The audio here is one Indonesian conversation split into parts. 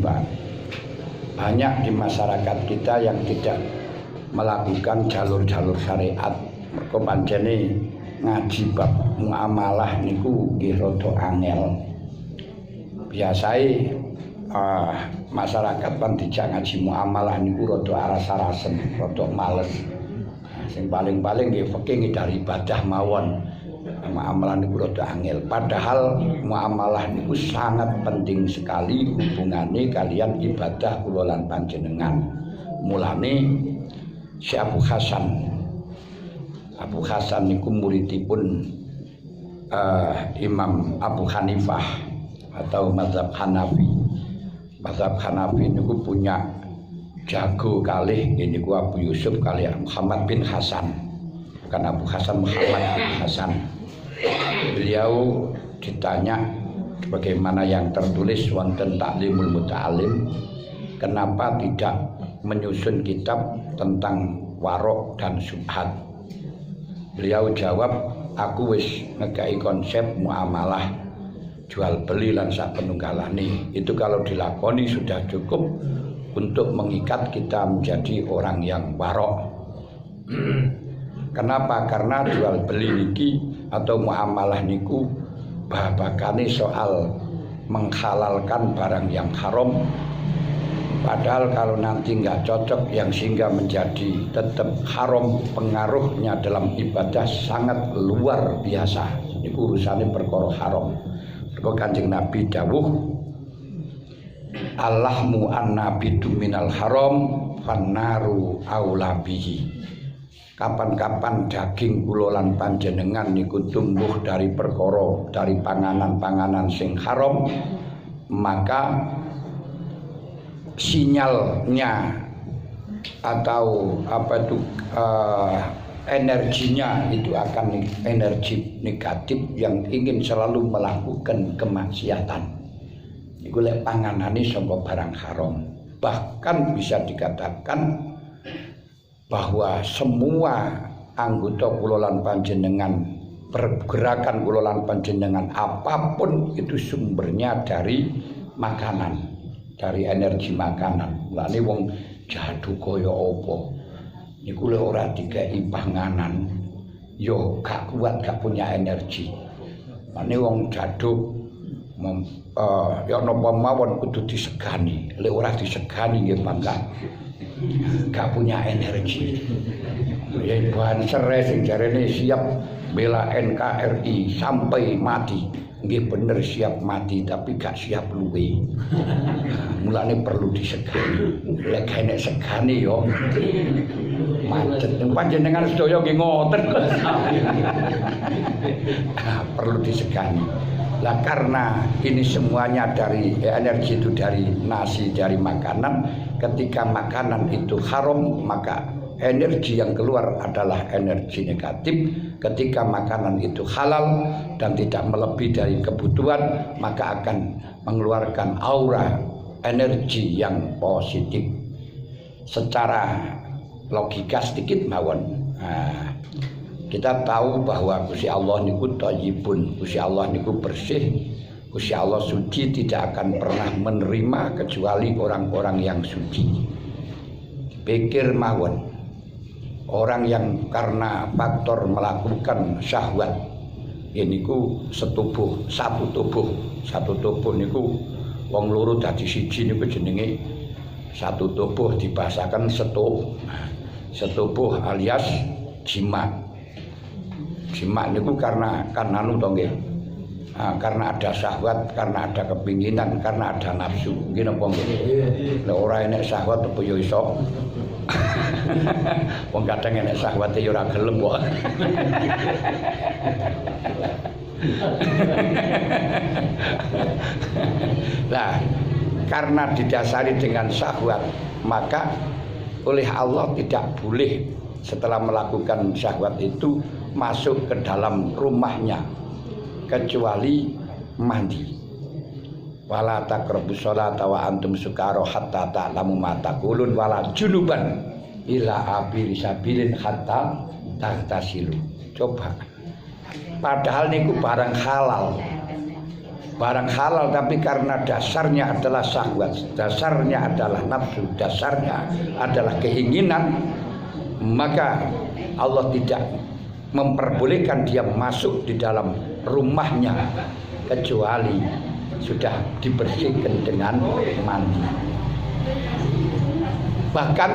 Pak. Banyak di masyarakat kita yang tidak melakukan jalur-jalur syariat. Mergo pancene ngaji bab muamalah niku nggih rada angel. Biasae masyarakat pan dijak ngaji muamalah niku rada aras-arasen, rada males. Sing paling-paling nggih fikih dari ibadah mawon. Muamalah niku rada angel. Padahal muamalah niku sangat penting sekali hubungane kalian ibadah kula lan panjenengan. Mulane Syekh Abu Hasan niku muridipun Imam Abu Hanifah atau mazhab Hanafi. Mazhab Hanafi niku punya jago kalih niku Abu Yusuf kalih Muhammad bin Hasan. Bukan Abu Hasan, Muhammad bin Hasan. Beliau ditanya bagaimana yang tertulis wonten Ta'limul Muta'alim, kenapa tidak menyusun kitab tentang warok dan syubhat. Beliau jawab, aku wis ngegai konsep muamalah jual beli lan sak penunggalane. Itu kalau dilakoni sudah cukup untuk mengikat kita menjadi orang yang warok. Kenapa? Karena jual beli niki atau muamalah niku babakane soal menghalalkan barang yang haram. Padahal kalau nanti nggak cocok yang sehingga menjadi tetap haram, pengaruhnya dalam ibadah sangat luar biasa. Ini urusannya perkara haram. Kanjeng Nabi dawuh, Allahmu an-nabidu minal haram fannaru aula bihi. Kapan-kapan daging kula lan panjenengan niku tumbuh dari perkara dari panganan-panganan sing haram, maka sinyalnya atau energinya itu akan energi negatif yang ingin selalu melakukan kemaksiatan. Iku lek panganane saka barang haram. Bahkan bisa dikatakan bahwa semua anggota kula lan panjenengan, pergerakan kula lan panjenengan apapun itu sumbernya dari makanan, dari energi makanan. Mulane wong jadu kaya apa niku lek ora dikeki panganan yo gak kuat, gak punya energi. Mulane wong jadu ya napa mawon kudu disegani. Lek ora disegani nggih mangga gak punya energi. Ya bahan serai sing jarene siap bela NKRI sampai mati. Nggih bener siap mati tapi gak siap luwe. Mulane perlu disegani. Lek enek segani yo macet. Panjenengan sedaya nggih ngoten. Perlu disegani. Lah karena ini semuanya dari energi itu dari nasi, dari makanan. Ketika makanan itu haram, maka energi yang keluar adalah energi negatif. Ketika makanan itu halal dan tidak melebihi dari kebutuhan, maka akan mengeluarkan aura energi yang positif. Secara logika sedikit mawon. Kita tahu bahwa Gusti Allah niku thayyibun, Gusti Allah niku bersih, Gusti Allah suci, tidak akan pernah menerima kecuali orang-orang yang suci. Pikir mawon, orang yang karena faktor melakukan syahwat ini ku satu tubuh niku wong loro dadi siji niku jenenge satu tubuh, dibahasakan setubuh alias jima. Jima niku karena anu to nggih. Karena ada syahwat, karena ada kepinginan, karena ada nafsu. Nggih napa nggih? Lek ora enek syahwat apa ya iso. Wong kadang enek syahwate ya ora gelem kok. Nah, karena didasari dengan syahwat, maka oleh Allah tidak boleh setelah melakukan syahwat itu masuk ke dalam rumahnya kecuali mandi. Wala taqrabus sholata wa antum sukara hatta ta'lamu ma taqulun wala junuban ila abiri sabilin hatta tagtasilu. Coba. Padahal niku barang halal. barang halal tapi karena dasarnya adalah syahwat, dasarnya adalah nafsu, dasarnya adalah keinginan, maka Allah tidak memperbolehkan dia masuk di dalam rumahnya kecuali sudah dibersihkan dengan mandi. Bahkan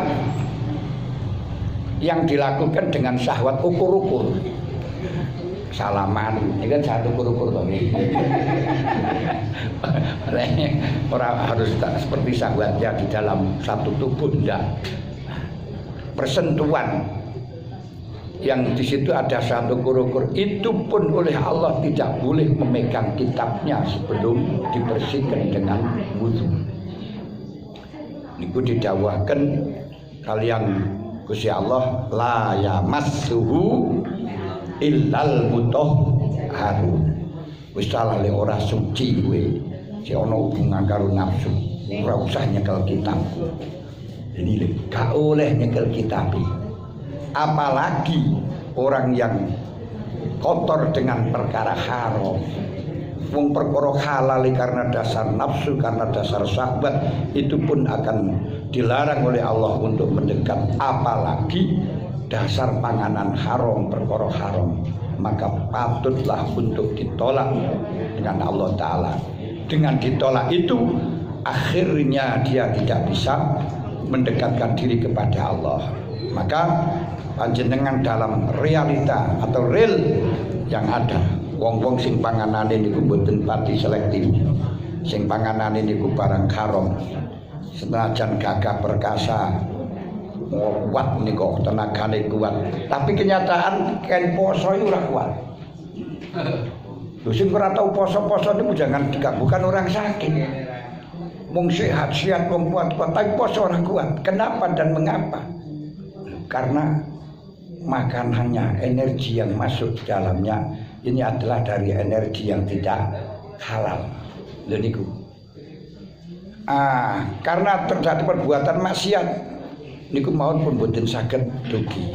yang dilakukan dengan syahwat ukur-ukur, salaman, ini kan satu ukur-ukur tadi. Orang harus seperti syahwatnya di dalam satu tubuh, enggak. Persentuhan yang di situ ada satu ukur-ukur itu pun oleh Allah tidak boleh memegang kitabnya sebelum dibersihkan dengan wudu. Niku didawahkan kalian Gusti Allah la yamassuhu illal mutahharun. Wis salah le ora suci kowe. Si ana hubungan karo nafsu, ora usah nyekel kitabku. Jadi gak oleh nyekel kitab. Apalagi orang yang kotor dengan perkara haram. Wong perkara halal karena dasar nafsu, karena dasar syahwat, itu pun akan dilarang oleh Allah untuk mendekat. Apalagi dasar panganan haram, perkara haram, maka patutlah untuk ditolak dengan Allah Ta'ala. Dengan ditolak itu akhirnya dia tidak bisa mendekatkan diri kepada Allah. Maka panjenengan dalam realita atau real yang ada, wong-wong sing panganane niku mboten pati selektif, sing panganane niku barang haram, senajan gagah perkasa, kuat niku tenagane kuat, tapi kenyataan ken poso ora kuat. Lho sing ora tau poso-poso niku jangan bukan orang sakit. Wong sehat-sehat, wong kuat-kuat, tapi poso ora kuat. Kenapa dan mengapa? Karena makanannya, energi yang masuk di dalamnya ini adalah dari energi yang tidak halal. Lha niku. Karena terjadi perbuatan maksiat niku mawon pun mboten saged dugi.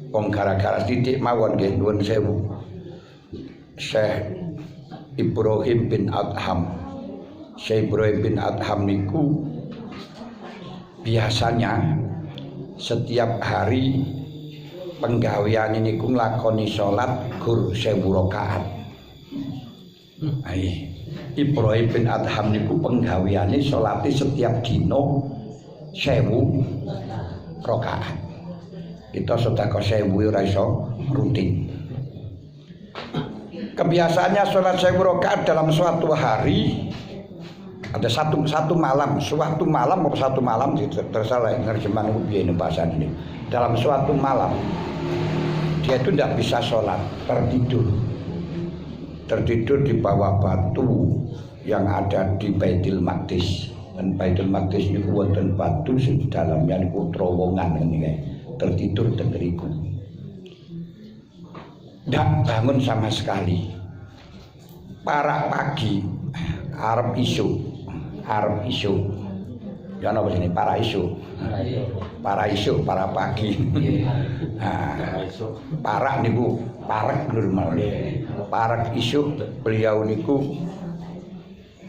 Wong gara-gara titik mawon nggih nuwun sewu. Syekh Ibrahim bin Adham. Syekh Ibrahim bin Adham niku biasanya setiap hari penggawean ini ku nglakoni salat gur 1000 rakaat. Ibrahim bin Adham niku penggaweane salate setiap dino 1000 rakaat. Kita sedekah 1000 ora iso rutin. Kebiasaannya salat 1000 rakaat dalam suatu hari. Ada satu malam, suatu malam atau satu malam tersalah nerjemahan itu piye bahasa ini. Dalam suatu malam dia itu tidak bisa sholat, tertidur di bawah batu yang ada di Baitul Maqdis. Dan Baitul Maqdis itu wonten batu sing dalamnya niku terowongan ngene, tertidur tengeriku. Tidak bangun sama sekali. Para pagi arep isu. Ya napa jenenge para isu. Para pagi. Para niku parek normal. Parek isu beliau niku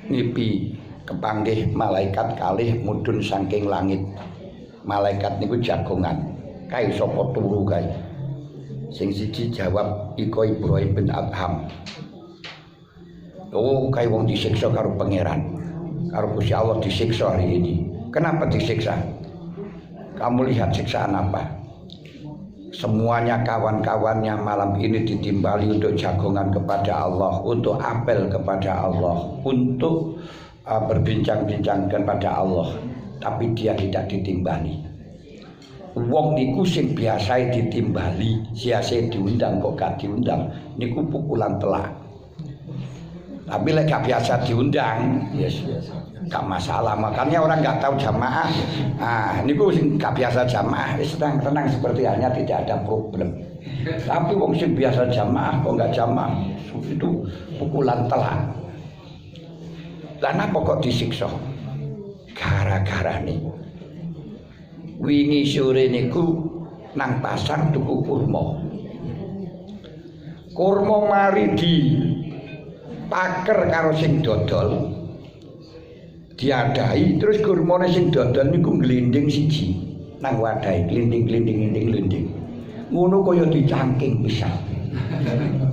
ngipi kepanggih malaikat kalih mudhun saking langit. Malaikat niku jagongan. Kae sapa turu kae. Sing siji jawab iko Ibrahim bin Adham. Oh, kae wong disiksa karo pangeran. Karo Gusti Allah disiksa hari ini. Kenapa disiksa? Kamu lihat siksaan apa? Semuanya kawan-kawannya malam ini ditimbali untuk jagongan kepada Allah, untuk apel kepada Allah, untuk berbincang-bincang kepada Allah. Tapi dia tidak ditimbali. Wong niku sing biasa ditimbali, siase diundang kok gak diundang, niku pukulan telak. Tapi lek gak biasa diundang, yes, gak masalah. Makanya orang gak tahu jamaah. Niku sing gak biasa jamaah, tenang seperti halnya tidak ada problem. Tapi wong sing biasa jamaah kok gak jamaah, itu pukulan telak. Lah napa kok disiksa? Gara-gara niku. Wingi sore niku nang pasar tuku kurma. Kurma mari di paker karo sing dodol diadahi terus kurmane sing dodol niku glinding siji nang wadahe glinding ngono kaya dicangking pisan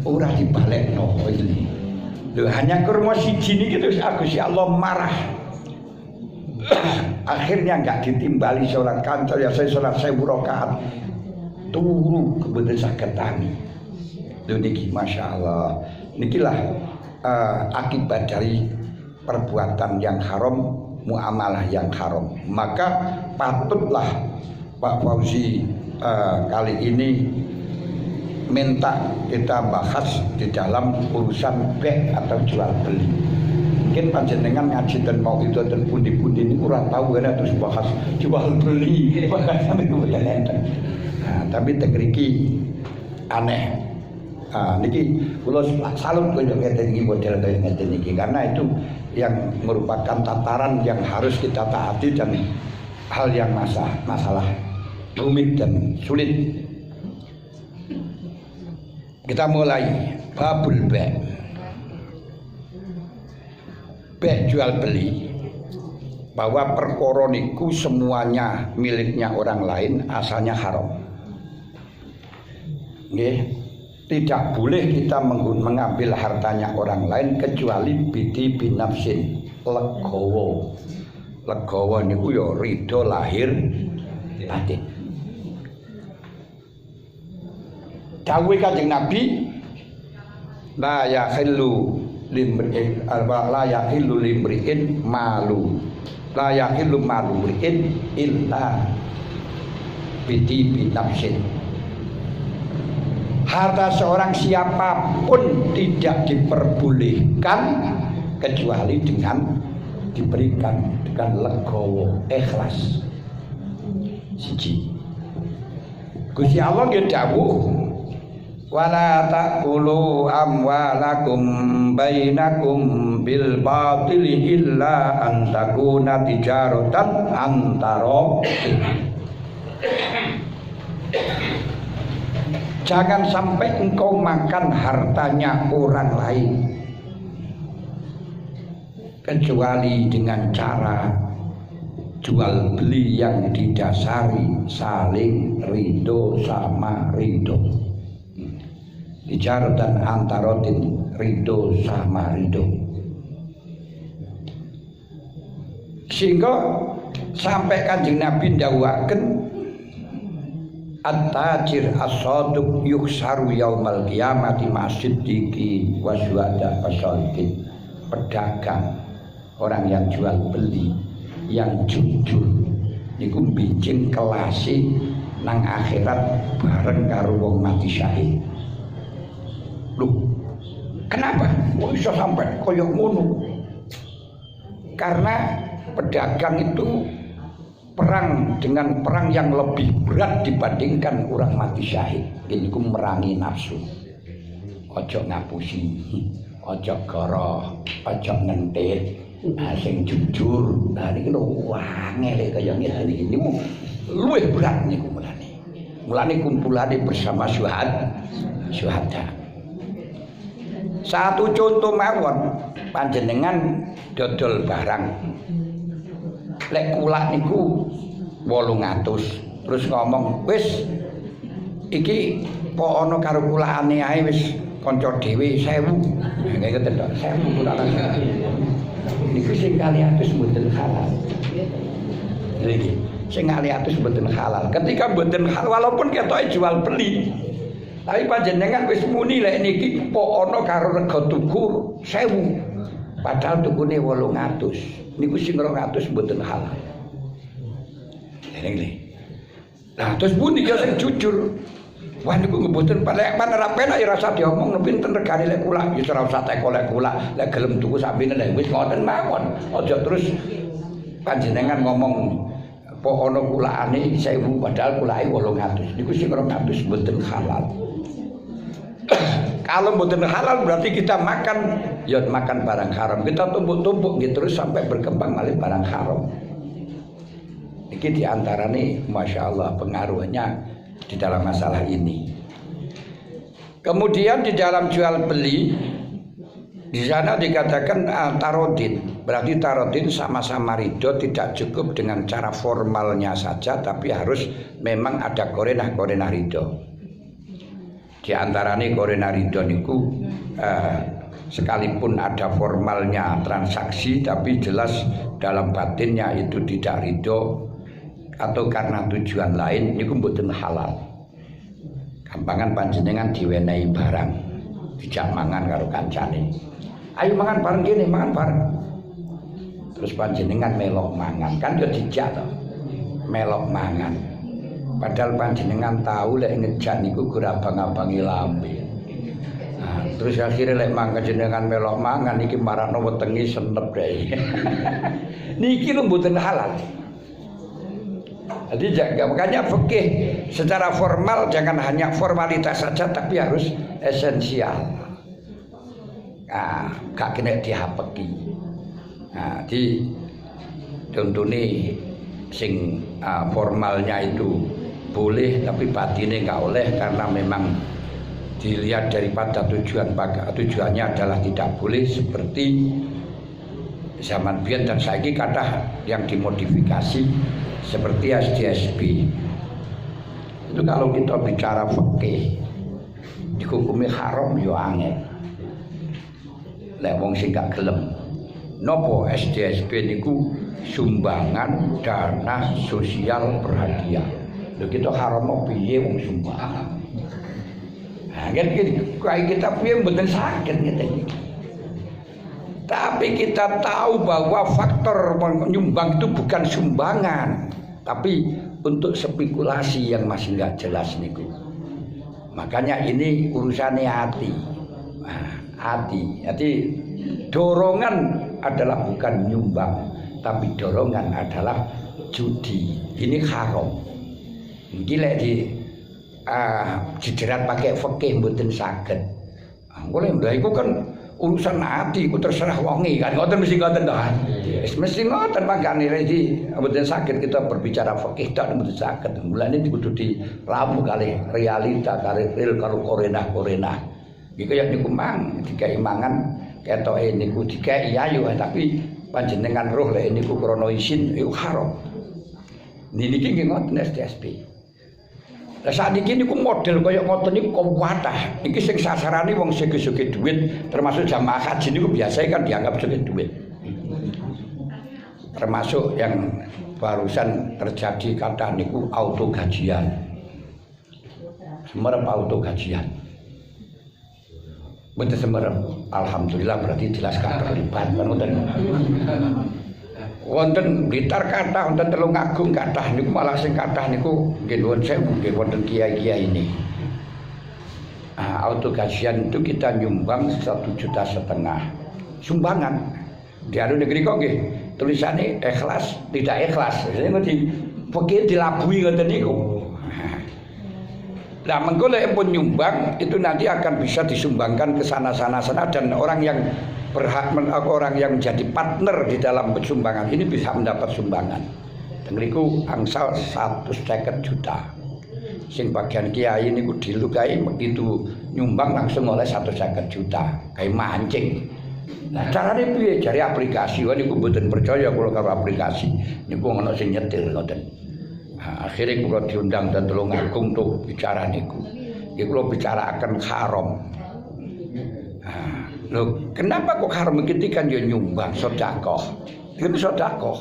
ora dibalekno iki lho hanya kurma siji niki terus Gusti Allah marah akhirnya enggak ditimbali salat kancel ya saya salat 1000 rakaat turu kebetulan saged tani lho niki masyaallah nikilah akibat dari perbuatan yang haram, muamalah yang haram. Maka patutlah Pak Fauzi kali ini minta kita bahas di dalam urusan bek atau jual beli. Mungkin panjenengan ngaji dan mau itu dan pundi-pundi ini kurang tahu kan terus bahas jual beli. Nah, tapi tegriki aneh. Niki kula salut koyo ngeten iki model kaya ngeten iki karena itu yang merupakan tataran yang harus kita taati dan hal yang masalah rumit dan sulit. Kita mulai babul be' jual beli, bahwa perkara niku semuanya miliknya orang lain, asalnya haram. Nggih. Tidak boleh kita mengambil hartanya orang lain kecuali bidi binafsin legowo. Legowo niku ya ridho lahir batin. Dawuh Kanjeng Nabi la yahillu limri'in malu la yahillu malu mri'in illa bidi binafsin. Harta seorang siapapun tidak diperbolehkan kecuali dengan diberikan dengan legowo, ikhlas. Siji. Gusti Allah nggih dawuh wala taqulu amwalakum bainakum bil batili illa an takuna tijaratan antara. Jangan sampai engkau makan hartanya orang lain kecuali dengan cara jual beli yang didasari saling ridho sama ridho. Bicara dan antarotin ridho sama ridho. Sehingga sampai Kanjeng Nabi ndawuhaken at-tajir as-sadiq yukhsaru yaumal qiyamati ma'as-siddiqi wa syuhada was-shalihin. Pedagang, orang yang jual beli, yang jujur niku bijing kelasi nang akhirat bareng karo wong mati syahid. Loh, kenapa kok bisa sampai koyo ngono? Karena pedagang itu perang dengan perang yang lebih berat dibandingkan orang mati syahid. Ini ku merangi nafsu. Ojo ngapusi, ojo goroh, ojo ngentit, sing jujur. Nah ini lho wangel kaya ngene iki. Niku luwih berat niku mulane. Mulane kumpulane bersama syuhada. Satu contoh mawon, panjenengan dodol barang. Lek kulak niku 800 terus ngomong wis iki kok ana karo kulakane ae wis kanca dhewe 1000 nggih ngoten to 1000 kulak niku sing 200 mboten halal niki sing 200 mboten halal ketika mboten halal walaupun ketoke jual beli tapi panjenengan wis muni lek niki kok ana karo rega tuku 1000 padahal tukune 800 niku sing 200 mboten halal. Ngene. Nah, terus pundi ya sing jujur. Wah niku mboten palek panerapen ya rasa diomong pinten regane lek kula ya ora usah teko lek kula lek gelem tuku sampine lek wis ngoten mawon. Aja terus panjenengan ngomong apa ana kulakane 1000 padahal kulake 800. Niku sing 200 mboten halal. Kalau mboten halal berarti kita makan ya makan barang haram. Kita tumpuk-tumpuk gitu terus sampai berkembang malih barang haram. Iki diantarane Masya Allah pengaruhnya di dalam masalah ini. Kemudian di dalam jual beli Di sana dikatakan tarodin, berarti tarodin sama-sama ridho, tidak cukup dengan cara formalnya saja, tapi harus memang ada korenah ridho. Di antaranya korenah ridho niku sekalipun ada formalnya transaksi, tapi jelas dalam batinnya itu tidak ridho atau karena tujuan lain, niku mboten halal. Gampangan panjenengan diwenehi barang, dijak mangan karo kancane. Ayo mangan bareng gini, mangan bareng. Terus panjenengan melok mangan, kan yo dijak to. Melok mangan. Padahal panjenengan tahu lek ngejak niku ora abang-abangi lambe. Nah, terus akhirnya lek mangan jenengan melok mangan iki marakno wetenge senep deh. Niki lho mboten halal. Jadi jaga, makanya fikih secara formal jangan hanya formalitas saja, tapi harus esensial. Nah, gak kena dihapeki. Nah, di contohnya sing formalnya itu boleh, tapi batinnya nggak oleh karena memang dilihat daripada tujuannya adalah tidak boleh, seperti zaman biyen dan saiki kathah yang dimodifikasi seperti SDSB. Itu kalau kita bicara fikih dihukumi haram yo angel. Lek wong sing gak gelem nopo SDSB niku sumbangan dana sosial berhadiah. Lho kita haram piye wong sumbangan. Nah, kan kita piye mboten saged ngeten iki. Tapi kita tahu bahwa faktor menyumbang itu bukan sumbangan, tapi untuk spekulasi yang masih nggak jelas niku. Makanya ini urusannya hati. Jadi dorongan adalah bukan nyumbang, tapi dorongan adalah judi. Ini haram. Gila dijerat pakai fikih mboten saged. Boleh ndak iku kan urusan hati, ku terserah wonge kan. Ngoten mesti ngoten to. Mesti ngoten mangkane iki mboten saged kita berbicara fikih tok mboten saged. Mulane kudu diramu kali realita kali real karo korenah. Iki kaya niku mang dikai mangan ketoke niku dikai ayo, tapi panjenengan roh lek niku krana isin iku haram. Niki nggih ngoten SDSB. Lah sakniki niku model kaya ngoten niku kuwatah. Iki sing sasarane wong sugih-sugih dhuwit, termasuk jamaah haji niku biasanya kan dianggap sugih dhuwit. Termasuk yang barusan terjadi kathah niku auto gajian. Semerep auto gajian. Betul semerep. Alhamdulillah berarti jelas gak terlibat wonten. Wonten Blitar kathah, wonten Tulungagung kathah niku malah sing kathah niku nggih nuwun sewu nggih wonten kiai-kiai ini. Auto gajian itu kita nyumbang 1,5 juta sumbangan. Di anu negeri kok nggih tulisannya ikhlas tidak ikhlas. Jadi ngerti fikih dilabui ngoten niku. Nah, mengko lek pun nyumbang itu nanti akan bisa disumbangkan ke sana dan orang yang berhak orang yang menjadi partner di dalam sumbangan ini bisa mendapat sumbangan. Tengriku angsal 150 juta. Sing bagian kiai niku dilukai begitu nyumbang langsung oleh 150 juta. Kayak mancing. Nah, carane piye? Jare aplikasi. Wah niku mboten percaya kula karo aplikasi. Niku ana sing nyetir ngoten. Nah, akhirnya kula diundang dan Tulungagung untuk bicara niku. Ya kula bicara akan haram. Nah, loh, kenapa kok haram ketika dia nyumbang sedekah? Itu sedekah.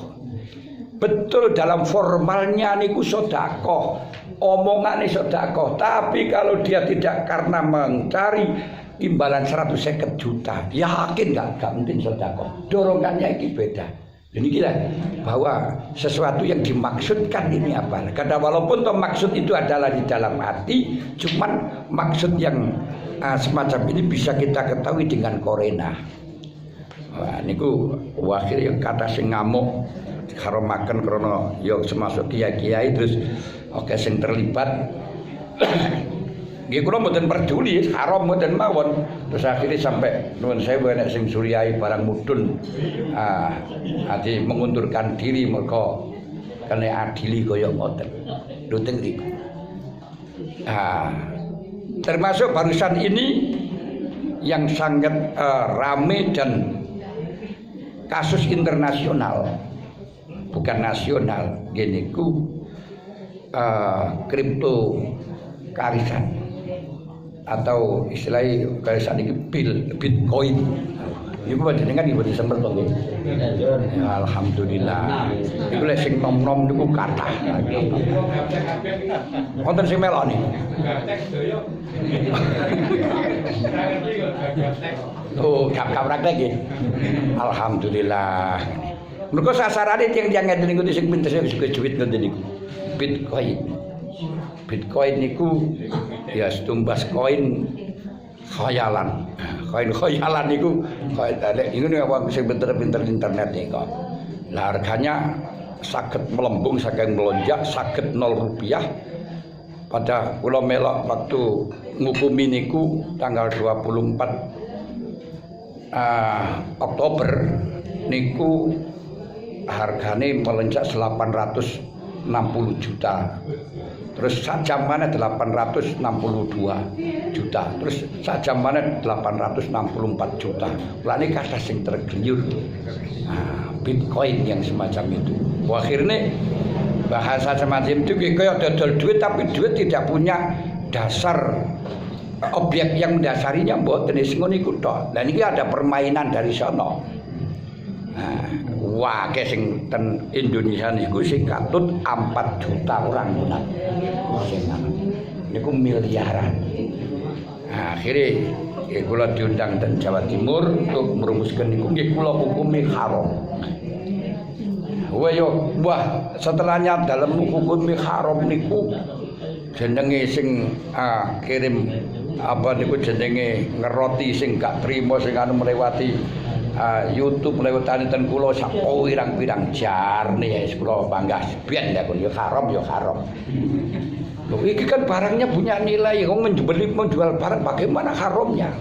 Betul dalam formalnya niku sedekah. Omongannya sedekah, tapi kalau dia tidak karena mencari imbalan 150 juta, yakin enggak mungkin sedekah. Dorongannya ini beda. Ini gila bahwa sesuatu yang dimaksudkan ini apa? Karena walaupun maksud itu adalah di dalam hati, cuman maksud yang semacam ini bisa kita ketahui dengan korena. Wah, niku wakil yang kata sing ngamuk haramaken krana ya termasuk kiai-kiai terus oke sing terlibat. Nggih kula mboten peduli, haram mboten mawon. Terus akhirnya sampai nuwun sewu nek sing suriai barang mudun ati mengundurkan diri mergo kena adili kaya ngoten. Lho teng riku. Termasuk barusan ini yang sangat rame dan kasus internasional, bukan nasional, gini ku kripto karisan atau istilahnya karisan ini Bitcoin. Iku panjenengan ibu Desember to nggih. Alhamdulillah. Iku lek sing nom-nom niku kathah. Wonten sing meloni. Oh, gak praktek nggih. Alhamdulillah. Mergo sasarane tiyang-tiyang ngeten niku sing pinter sing duit ngoten niku. Bitcoin. Bitcoin niku ya setumbas koin khayalan. Koin khayalan niku ini apa sing pinter-pinter internet niku. Lah harganya saged melembung saking melonjak saged 0 rupiah. Pada kula melok waktu ngukumi niku tanggal 24 Oktober niku hargane melonjak 860 juta. Terus sak jam mana 862 juta. Terus sak jam mana 864 juta. Lah ini kata sing tergiur. Bitcoin yang semacam itu. Akhirnya bahasa semacam itu kayak dodol duit tapi duit tidak punya dasar objek yang mendasarinya mboten ngono iku tok. Lah niki ada permainan dari sono. Wah, sing ten Indonesia niku sing katut 4 juta orang punah. Sing niku miliaran. Akhirnya kula diundang ten Jawa Timur untuk merumuskan niku nggih kula hukumi haram. Wah, setelahnya dalam hukumi haram niku jenenge sing kirim apa niku jenenge ngeroti sing gak trimo sing anu melewati YouTube lewat ten kula sak pirang-pirang jar nih ya kula bangga biyen ya kun ya haram ya haram. Loh iki kan barangnya punya nilai, wong menjual barang bagaimana haramnya?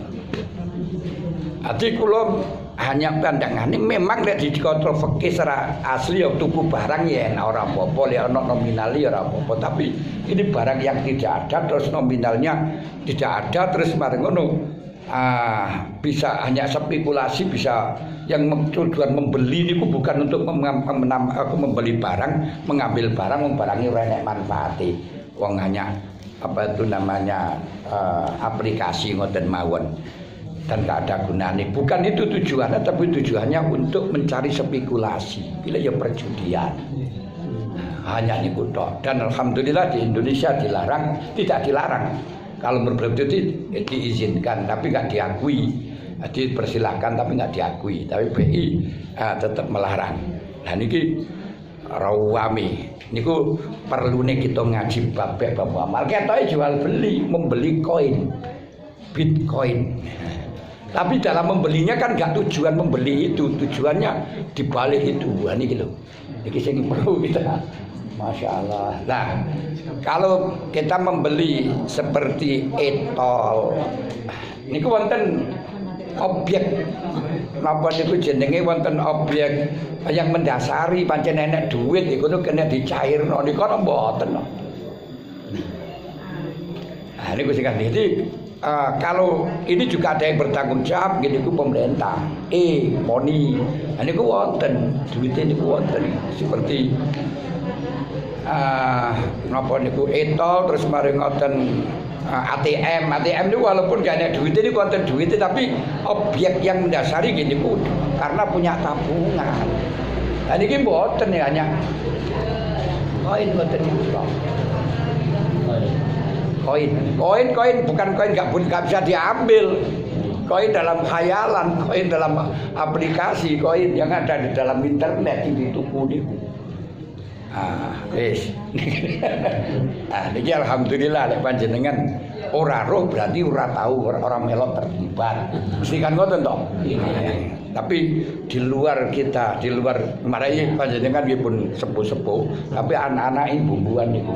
Ati kula hanya pandangane memang nek dikontrol fikih secara asli ya tuku barang ya ora apa-apa, lek ana nominal ya ora apa-apa, tapi ini barang yang tidak ada terus nominalnya tidak ada terus mari ngono. Bisa hanya spekulasi, bisa yang tujuan membeli itu bukan untuk membeli barang, mengambil barang, barangnya ora enek manfaate. Wong hanya apa itu namanya aplikasi ngoten mawon dan gak ada gunanya. Bukan itu tujuannya, tapi tujuannya untuk mencari spekulasi. Bila ya perjudian. Hanya niku tok. Dan alhamdulillah di Indonesia dilarang, tidak dilarang. Kalau berbelut itu diizinkan tapi nggak diakui, dipersilakan tapi nggak diakui. Tapi BI tetap melarang. Nah niki rawami, niku perlu nih kita ngaji babek bab amal. Kita jual beli, membeli koin, Bitcoin. Tapi dalam membelinya kan nggak tujuan membeli itu, tujuannya dibalik itu. Wah niki loh, niki sing perlu kita. Masya Allah. Nah, kalau kita membeli seperti etol, niku wonten objek, napa niku jenenge wonten objek yang mendasari pancen enek duit iku kena dicairno niku ora mboten. Nah, niku sing jadi kalau ini juga ada yang bertanggung jawab gini ku pemerintah. Money. Nah, niku wonten, duitnya niku wonten seperti napa niku etol terus mari ngoten ATM niku walaupun gak ada duitnya niku wonten duitnya tapi objek yang mendasari gini ku karena punya tabungan. Nah niki mboten ya hanya koin mboten niku. Koin bukan koin gak bisa diambil. Koin dalam khayalan, koin dalam aplikasi, koin yang ada di dalam internet di tuku niku. Wis. Niki alhamdulillah lek panjenengan ora roh berarti ora tahu, ora melok terlibat. Mesti kan ngoten to. Tapi di luar kita, di luar marahi panjenengan nggih pun sepuh-sepuh, tapi anak-anak bumbuan niku.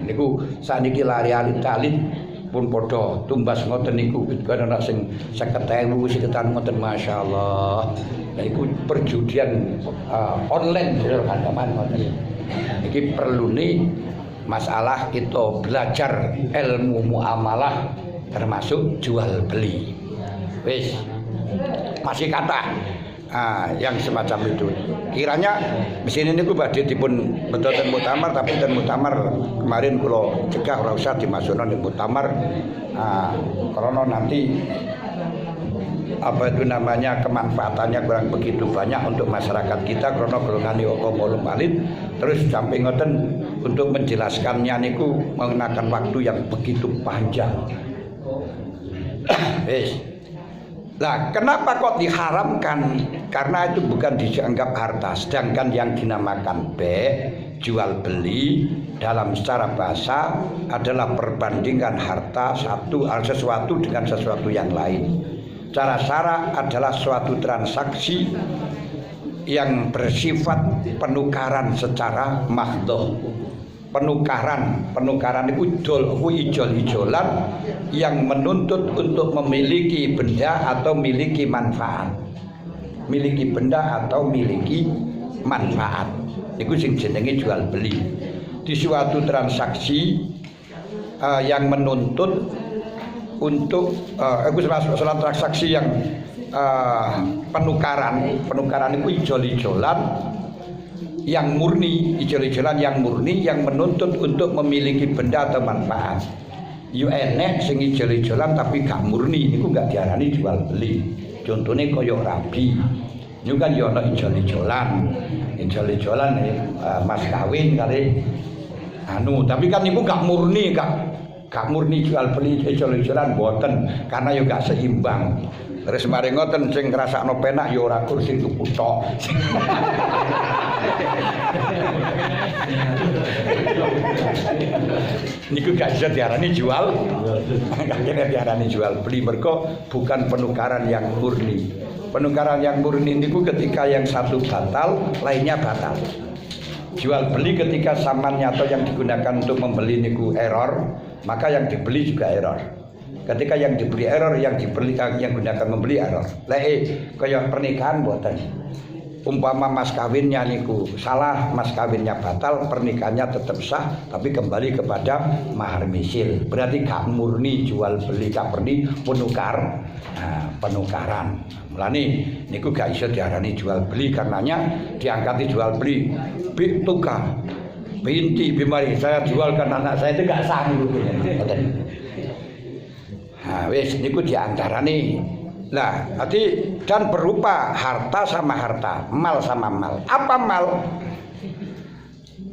Niku saniki lari-lari pun padha tumbas ngoten niku kan ana sing 50.000 sekitar ngoten masyaallah. Nah, itu perjudian online kan ngoten. Iki perlu nih masalah kita belajar ilmu muamalah termasuk jual beli. Wis masih kata yang semacam itu. Kiranya mesin ini ku badhe dipun bentoten muktamar, tapi ten muktamar kemarin kula cegah ora usah dimasukno ning muktamar karena nanti apa itu namanya kemanfaatannya kurang begitu banyak untuk masyarakat kita karena golongan Okomolum Alit. Terus sampai ngoten untuk menjelaskannya niku mengenakan waktu yang begitu panjang. Nah, kenapa kok diharamkan? Karena itu bukan dianggap harta. Sedangkan yang dinamakan jual beli dalam secara bahasa adalah perbandingan harta sesuatu dengan sesuatu yang lain. Cara syarak adalah suatu transaksi yang bersifat penukaran secara mahdhah. Penukaran itu ijol-ijolan yang menuntut untuk memiliki benda atau miliki manfaat. Miliki benda atau miliki manfaat. Itu sing jenenge jual beli. Di suatu transaksi yang menuntut untuk salah transaksi yang penukaran itu ijol-ijolan yang murni, ijol-ijolan yang murni yang menuntut untuk memiliki benda atau manfaat. Yo enek sing ijol-ijolan tapi gak murni, niku gak diarani jual beli. Contohnya koyo rabi, niku kan yo ana ijol-ijolan mas kawin kali tapi kan niku gak murni, gak murni jual beli ijol-ijolan boten, karena yo gak seimbang. Terus mari ngoten sing ngrasakno penak ya ora kursi tuku tok. Niku gak bisa diarani jual. Gak kena diarani jual beli mergo bukan penukaran yang murni. Penukaran yang murni niku ketika yang satu batal, lainnya batal. Jual beli ketika samannya atau yang digunakan untuk membeli niku error, maka yang dibeli juga error. Ketika yang dibeli error, yang gunakan membeli error. Kaya pernikahan mboten. Umpama mas kawinnya niku salah, mas kawinnya batal, pernikahannya tetap sah, tapi kembali kepada mahar misil. Berarti gak murni jual beli, gak murni penukaran. Mulane niku gak iso diarani jual beli karenanya diangkati jual beli. Tukar binti bimari saya jualkan anak saya itu gak sanggup. Wis niku diantarane. Nah, dan berupa harta sama harta, mal sama mal. Apa mal?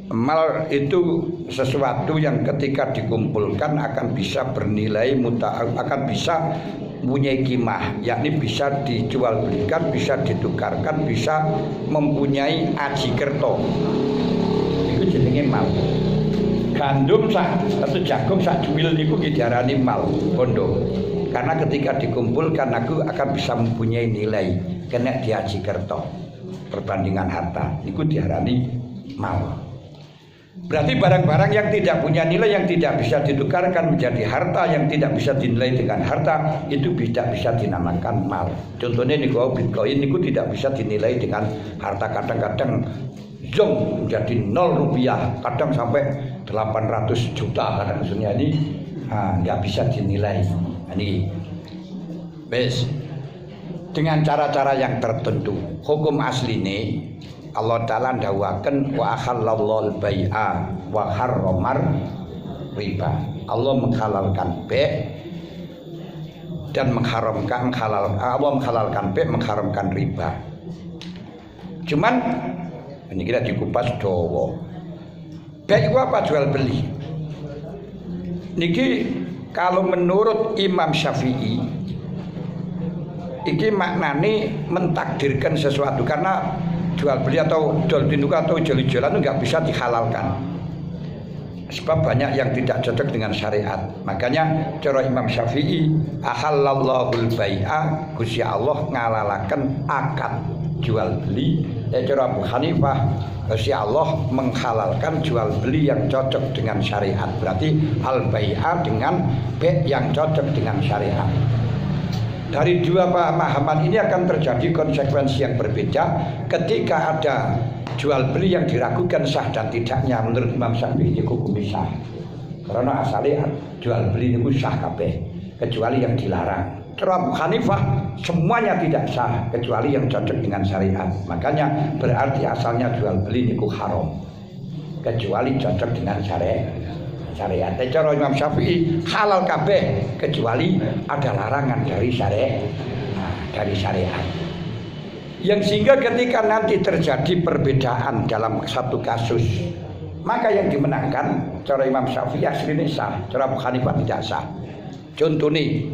Mal itu sesuatu yang ketika dikumpulkan akan bisa bernilai akan bisa mempunyai kimah, yakni bisa dijual belikan, bisa ditukarkan, bisa mempunyai aji kerto. Itu jenenge mal. Gandum atau jagung sak juil niku diarani mal bondo. Karena ketika dikumpulkan aku akan bisa mempunyai nilai kena diaji kerto. Perbandingan harta niku diarani mal. Berarti barang-barang yang tidak punya nilai, yang tidak bisa ditukarkan menjadi harta, yang tidak bisa dinilai dengan harta, itu tidak bisa dinamakan mal. Contohnya niku Bitcoin niku tidak bisa dinilai dengan harta. Kadang-kadang jong menjadi 0 rupiah, kadang sampai 800 juta kadang maksudnya ini nggak bisa dinilai. Ini bes dengan cara-cara yang tertentu. Hukum asline Allah Ta'ala ndawaken wa ahallallahu al-bai'a wa harramar riba. Allah menghalalkan dan Allah menghalalkan mengharamkan riba. Cuman ini kita dikupas dawa. Itu apa jual beli? Niki kalau menurut Imam Syafi'i, iki maknane mentakdirkan sesuatu, karena jual beli atau jual tindukan atau jual-jualan itu nggak bisa dihalalkan. Sebab banyak yang tidak cocok dengan syariat. Makanya cara Imam Syafi'i, ahallallahul bai'a, Gusti Allah ngalalaken akad jual beli. Cara Abu Hanifah, Gusti Allah menghalalkan jual beli yang cocok dengan syariat. Berarti al-bai'a dengan yang cocok dengan syariat. Dari dua pemahaman ini akan terjadi konsekuensi yang berbeda ketika ada jual beli yang diragukan sah dan tidaknya. Menurut Imam Syafi'i hukum sah. Karena asalnya jual beli itu sah kabeh. kecuali yang dilarang. Cara Abu Hanifah semuanya tidak sah kecuali yang cocok dengan syariat. Makanya berarti asalnya jual beli niku haram kecuali cocok dengan syariat. Cara Imam Syafi'i halal kabeh kecuali ada larangan dari syariat. Dari syariat. Yang sehingga ketika nanti terjadi perbedaan dalam satu kasus, maka yang dimenangkan cara Imam Syafi'i asline sah, cara Abu Hanifah tidak sah. Contohnya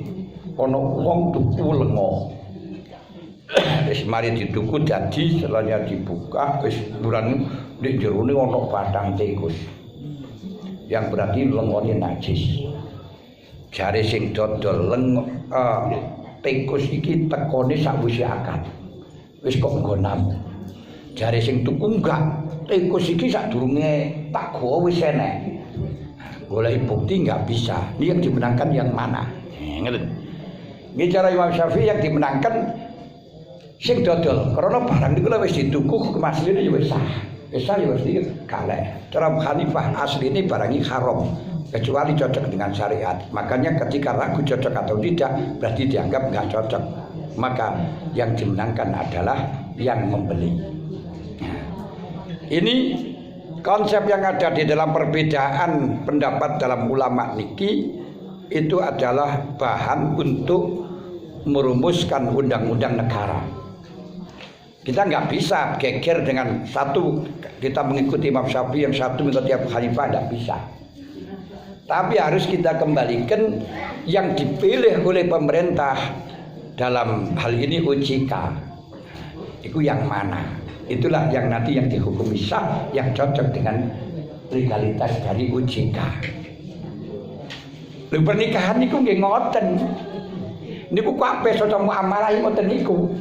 ono wong tuku lengo. Wis mari dituku dadi selanya dibuka wis buran nek jerone ono batang tikus. Yang berarti lengone najis. Jare sing dodol lengo tikus iki tekone sakwise akad. Wis kok nggonam. Jare sing tuku enggak, tikus iki sadurunge tak gawa wis enek. Golek bukti enggak bisa. Ini yang dimenangkan yang mana? Ngeten. Ini cara Imam Syafi'i yang dimenangkan sing dodol karena barang niku wis dituku kemasline ya wis sah. Wis sah ya wis kaleh. Cara Abu Hanifah asline barang iki haram kecuali cocok dengan syariat. Makanya ketika ragu cocok atau tidak berarti dianggap enggak cocok. Maka yang dimenangkan adalah yang membeli. Nah, ini konsep yang ada di dalam perbedaan pendapat dalam ulama niki itu adalah bahan untuk merumuskan undang-undang negara. Kita nggak bisa geger dengan satu kita mengikuti Imam Syafi'i yang satu mengikuti Abu Hanifah, nggak bisa. Tapi harus kita kembalikan yang dipilih oleh pemerintah dalam hal ini OJK. Itu yang mana? Itulah yang nanti yang dihukumi sah, yang cocok dengan legalitas dari OJK. Lho pernikahan niku nggih ngoten. Niku kabeh saka muamalah ngoten niku.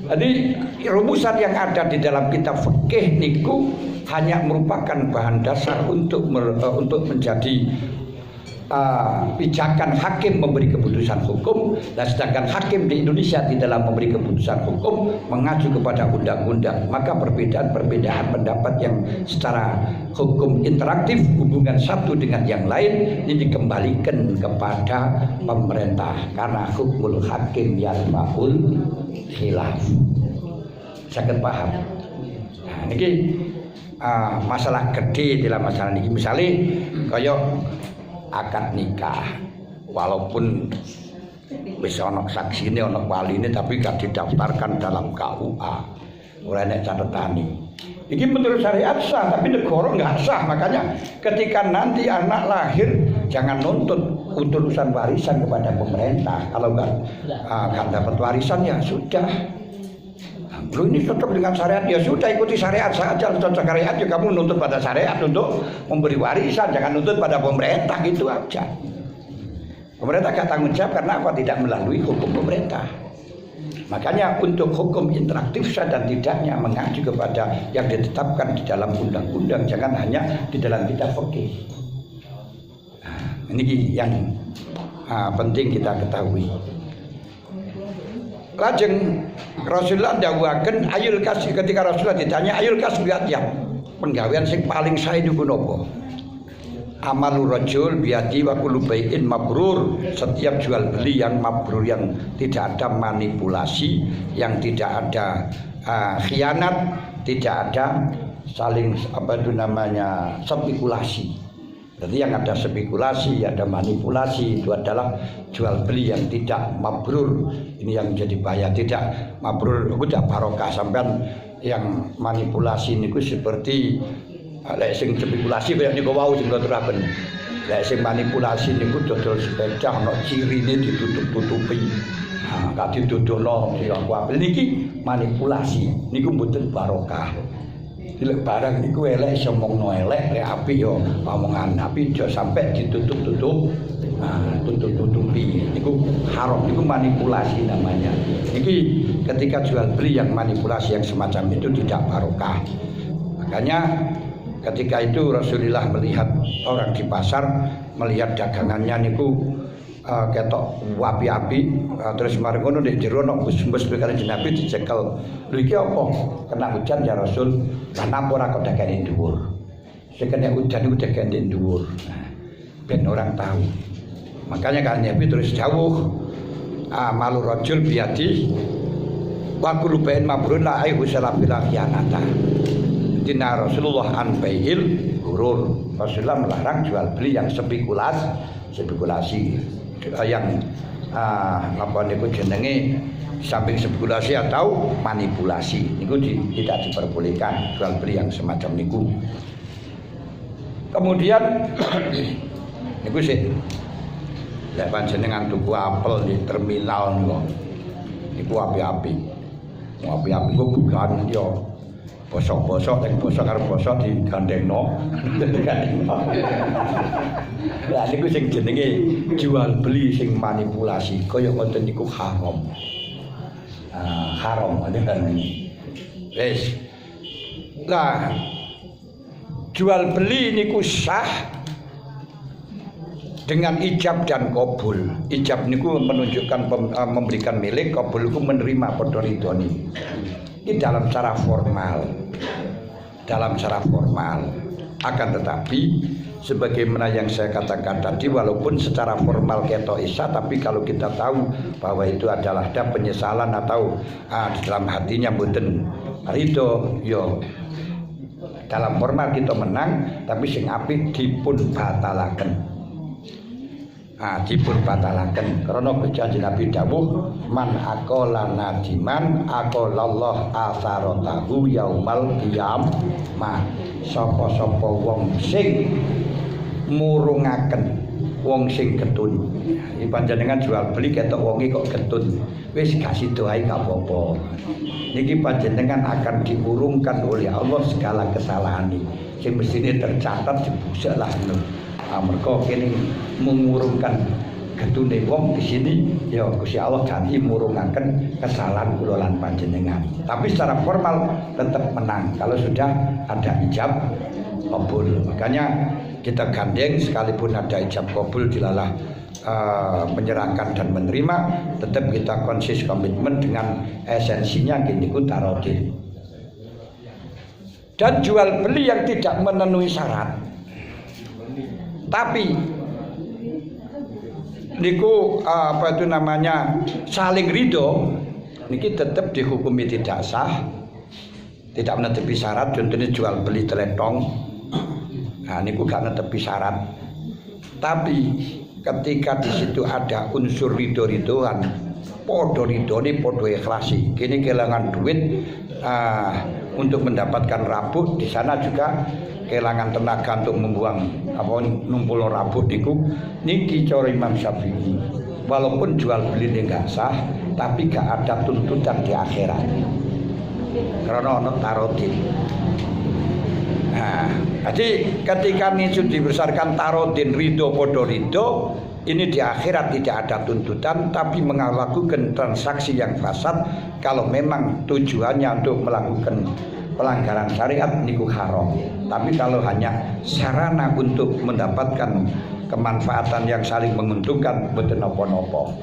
Jadi rumusan yang ada di dalam kitab fikih niku hanya merupakan bahan dasar untuk menjadi pijakan hakim memberi keputusan hukum, dan sedangkan hakim di Indonesia di dalam memberi keputusan hukum mengacu kepada undang-undang. Maka perbedaan pendapat yang secara hukum interaktif hubungan satu dengan yang lain ini dikembalikan kepada pemerintah karena hukmul hakim yarfa'ul khilaf. Saged paham? Nah, ini masalah gede dalam masalah ini. Misalnya kaya akad nikah, walaupun wis ana saksine ana waline tapi gak didaftarkan dalam KUA. Ora enek catetane. Ini menurut syariat sah, tapi negara nggak sah. Makanya ketika nanti anak lahir jangan nuntut urusan warisan kepada pemerintah. Kalau nggak dapat warisan ya sudah. Lu ini cocok dengan syariat ya sudah ikuti syariat saja. Cocok syariat ya kamu nuntut pada syariat untuk memberi warisan, jangan nuntut pada pemerintah, gitu aja. Pemerintah gak tanggung jawab karena apa? Tidak melalui hukum pemerintah. Makanya untuk hukum interaktif sah dan tidaknya mengacu kepada yang ditetapkan di dalam undang-undang, jangan hanya di dalam kitab fikih. Nah, ini yang penting kita ketahui. Lajeng Rasulullah dawuhaken ayul kasih, ketika Rasulullah ditanya ayul kasbiat ya penggawean sing paling sae niku napa? Amalur rajul biadi wa kullu bai'in mabrur, setiap jual beli yang mabrur, yang tidak ada manipulasi, yang tidak ada khianat, tidak ada saling spekulasi. Jadi yang ada spekulasi, ada manipulasi, itu adalah jual beli yang tidak mabrur. Ini yang menjadi bahaya. Tidak mabrur, udah barokah. Sampean yang manipulasi niku seperti lek sing spekulasi kaya niku wau sing terapen. Lek sing manipulasi niku dodol sepeda ana cirine ditutup-tutupi. Gak didodolno ya kuwi niki manipulasi. Niku mboten barokah. Dilek barang niku elek iso omongno elek, lek apik yo omongan apik aja sampai ditutup-tutup. Tutup-tutupi niku haram, niku manipulasi namanya. Niki ketika jual beli yang manipulasi yang semacam itu tidak barokah. Makanya ketika itu Rasulullah melihat orang di pasar, melihat dagangannya niku ketok api-api, terus mari ngono nek jero nek bus-bus perkara Nabi dicekel. Lho iki apa? Kena hujan ya Rasul, lan apa ora kok dagane dhuwur. Sing kena hujan iku dagane dhuwur. Ben orang tahu. Makanya kan Nabi terus jauh malu rajul biadi wa kullu bain mabrun la aihu salafila khianata. Dina Rasulullah an bail gurur. Rasulullah melarang jual beli yang spekulasi yang apa niku jenenge samping spekulasi atau manipulasi niku tidak diperbolehkan jual beli yang semacam niku. Kemudian niku sih lek panjenengan tuku apel di terminal niku api-api. Api-api kok bukan yo bosok-bosok nek bosok karo bosok digandengno. Lah niku sing jenenge jual beli sing manipulasi kaya ngoten niku haram. Haram kan. Wis. Lah jual beli niku sah dengan ijab dan qabul. Ijab niku menunjukkan memberikan milik, qabul niku menerima padha ridhoni. Ini dalam cara formal. Akan tetapi sebagaimana yang saya katakan tadi, walaupun secara formal ketok isa, tapi kalau kita tahu bahwa itu adalah ada penyesalan atau di dalam hatinya mboten ridho, yo dalam formal kita menang, tapi sing apik dipun batalaken. Dipun batalaken karena janji Nabi dawuh man aqala nadiman aqalallah asaratahu yaumal qiyamah. Sapa-sapa wong sing murungaken wong sing getun. Iki panjenengan jual beli ketok wonge kok getun. Wis gak sida ae gak apa-apa. Niki panjenengan akan diurungkan oleh Allah segala kesalahan iki. Sing mestine tercatat dibusak lah ngono. Mereka kini mengurungkan getune wong di sini, ya Gusti Allah ganti murungaken kesalahan kula lan panjenengan. Tapi secara formal tetap menang kalau sudah ada ijab qabul. Makanya kita gandeng sekalipun ada ijab qabul dilalah menyerahkan dan menerima, tetap kita konsis komitmen dengan esensinya gini ku tarodin. Dan jual beli yang tidak memenuhi syarat. Tapi niku apa itu namanya saling ridho niki tetap dihukumi tidak sah, tidak menetepi syarat. Contohnya jual beli teletong, niku gak menetepi syarat. Tapi ketika di situ ada unsur ridho-ridhoan, podo ridhone podo ikhlasi. Kini kehilangan duit untuk mendapatkan rabut, di sana juga kehilangan tenaga untuk membuang numpul rabut niku. Niki cara Imam Syafi'i, walaupun jual beli ini enggak sah, tapi gak ada tuntutan di akhirat karena ono tarodin. Jadi ketika niku dibesarkan tarodin ridho podo ridho, ini di akhirat tidak ada tuntutan, tapi melakukan transaksi yang fasad kalau memang tujuannya untuk melakukan pelanggaran syariat niku haram. Tapi kalau hanya sarana untuk mendapatkan kemanfaatan yang saling menguntungkan boten napa-napa.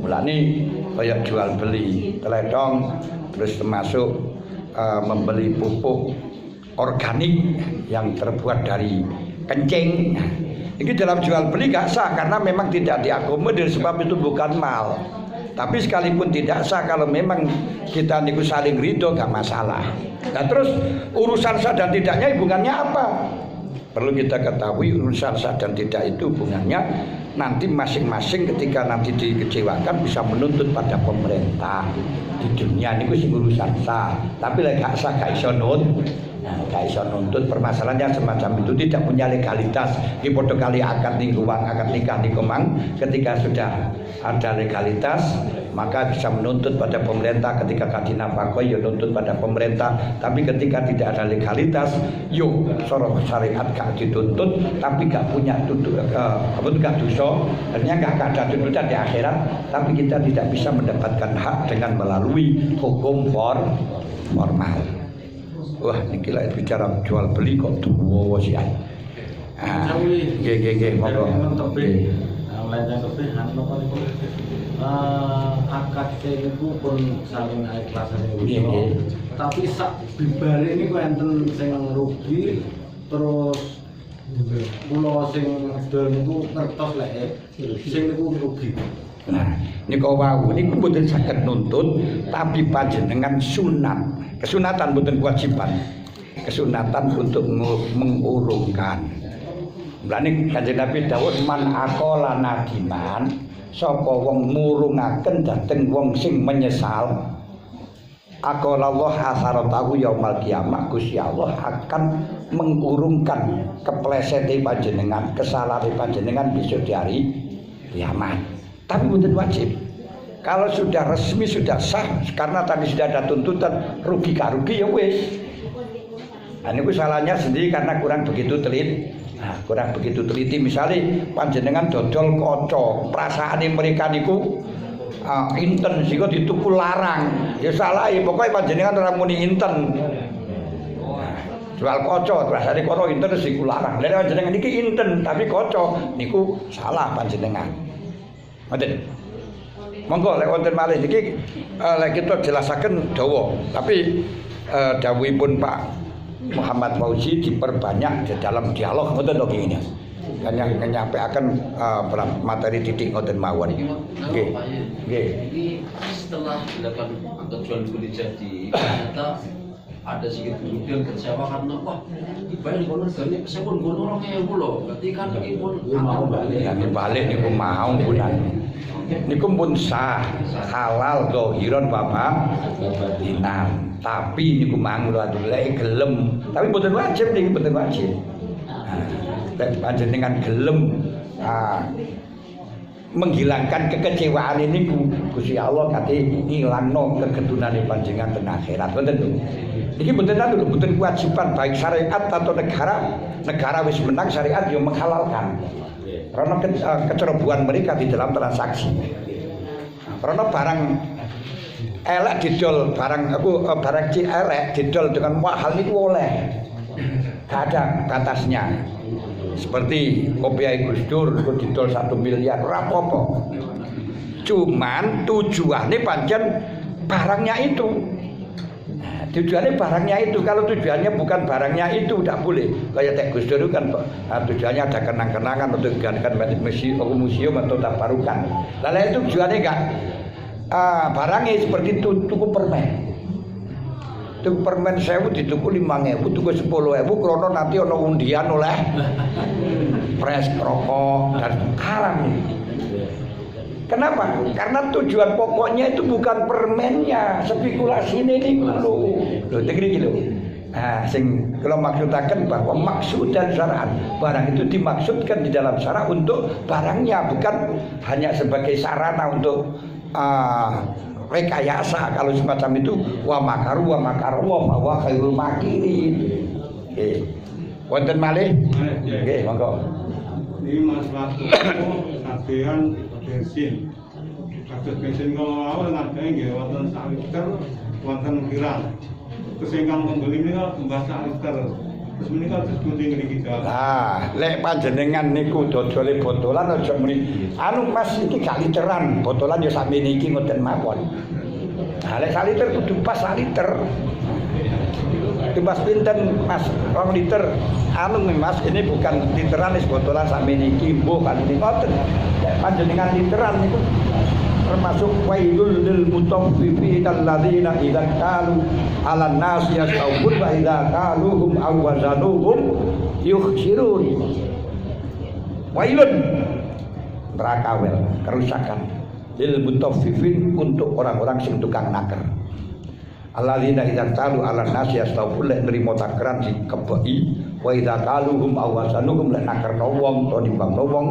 Mulane kaya jual beli teledong, terus termasuk membeli pupuk organik yang terbuat dari kencing. Ini dalam jual beli gak sah karena memang tidak diakomodir, sebab itu bukan mal. Tapi sekalipun tidak sah kalau memang kita niku saling ridho gak masalah. Nah terus urusan sah dan tidaknya hubungannya apa? Perlu kita ketahui urusan sah dan tidak itu hubungannya nanti masing-masing ketika nanti dikecewakan bisa menuntut pada pemerintah. Di dunia niku sing urusan sah, tapi lek gak sah gak iso nuntut. Gak iso nuntut, permasalahannya semacam itu, tidak punya legalitas. Iki padha kali akad uang akad nikah niku mang, ketika sudah ada legalitas maka bisa menuntut pada pemerintah. Ketika kadi nafkah ya nuntut pada pemerintah. Tapi ketika tidak ada legalitas, yuk sorok syariat gak dituntut, tapi gak punya gak dosa, artinya gak ada tuntutan di akhirat, tapi kita tidak bisa mendapatkan hak dengan melalui hukum formal. Wah, niki lek bicara jual beli kok duwo sih. Nggih, monggo. Lainnya kebehan napa niku akad niku pun saling ikhlasan niku. Tapi sak bibare niku enten sing rugi terus Kula sing ngedol niku ngertos lek sing niku rugi. Nah, niku wau niku mboten saged nuntut, tapi panjenengan sunat. Kesunatan mboten kewajiban. Kesunatan untuk mengurungkan. Mulane Kanjeng Nabi dawuh man aqala nadiman, sapa wong murungaken dhateng wong sing menyesal. Aqala Allah asaratahu yaumal qiyamah, Gusti Allah akan mengurungkan keplesete panjenengan, kesalahan panjenengan besok di hari kiamat. Tapi bukan wajib. Kalau sudah resmi, sudah sah, karena tadi sudah ada tuntutan rugi gak rugi ya wis. Nah, ini salahnya sendiri karena kurang begitu teliti. Nah, kurang begitu teliti. Misalnya panjenengan dodol kaca, perasaan mereka niku inten sehingga ditukul larang. Ya salah ya, pokoknya panjenengan orang muni inten. Jual kaca, perasaan kono inten sing larang. Lah panjenengan niki inten tapi kaca niku salah panjenengan. Ngoten. Monggo lek wonten malih niki lek kita jelasaken dawa, tapi dawuhipun Pak Muhammad Fauzi diperbanyak di dalam dialog ngoten to ngene. Kan yang menyampaikan materi titik ngoten mawon. Nggih. Nggih. Setelah dilakukan angkat jual beli jadi ternyata ada sedikit kemudian kecewa karena wah bayar kono regane sepun kono 2000 lho. Berarti kan iki pun mau balik niku mau punan. Niku pun sah, halal zahiran Bapak dinan. Tapi niku mang lek gelem, tapi mboten wajib niki mboten wajib. Lek panjenengan gelem menghilangkan kekecewaan ini Gusti Allah kate ngilangno kegedunane panjenengan ten akhirat. Ngoten lho. Iki mboten anu lho, mboten kewajiban baik syariat atau negara. Negara wis menang, syariat yo menghalalkan. Karena kecerobohan mereka di dalam transaksi. Karena barang elek didol, barang elek didol dengan mahal niku oleh. Gak ada batasnya. Seperti kopiah Gus Dur itu didol 1 miliar ora apa-apa. Cuman tujuannya pancen barangnya itu. Tujuannya barangnya itu. Kalau tujuannya bukan barangnya itu tidak boleh. Kayak Tek Gus Dur kan tujuannya ada kenang-kenangan untuk dijadikan museum atau tabarukan. Lalu itu tujuannya enggak barangnya seperti tuku permen. Tuku permen 1000 dituku 5.000, tuku 10.000 krono nanti ana undian oleh pres rokok dan haram. Kenapa? Karena tujuan pokoknya itu bukan permennya, spekulasi ini dulu. Loh, tegri gitu. Nah, sing kalau maksudaken bahwa maksud dan syara'an, barang itu dimaksudkan di dalam syara' untuk barangnya, bukan hanya sebagai sarana untuk rekayasa. Kalau semacam itu wa makaru wa wa khairul makirin. Nggih. Wonten malih? Nggih, monggo. Ini masalah kadean bensin. Kados bensin kalau awal ngadenge nggih wonten 1 liter wonten kirang. Terus ingkang pembeli menika mbah 1 liter. Terus menika disebut ngriki dalan. Nah, lek panjenengan niku dodole botolan aja muni, anu Mas iki gak literan, botolan ya sakmene iki ngoten mawon. Nah, lek 1 liter kudu pas 1 liter. Pas pinten Mas 2 liter. Anu Mas ini bukan literan wis botolan sakmene iki mbuh kan ngoten. Lek panjenengan literan niku termasuk wailul lil mutaffifin alladzina idza qalu 'alan nasi yastawfun wa idza qaluhum aw wazanuhum yukhsirun. Wailun neraka wel kerusakan lil mutaffifin untuk orang-orang sing tukang naker. Alladzina idza qalu 'alan nasi yastawfun lek nrimo takeran dikebeki wa idza qaluhum aw wazanuhum lek nakerno wong to nimbangno wong.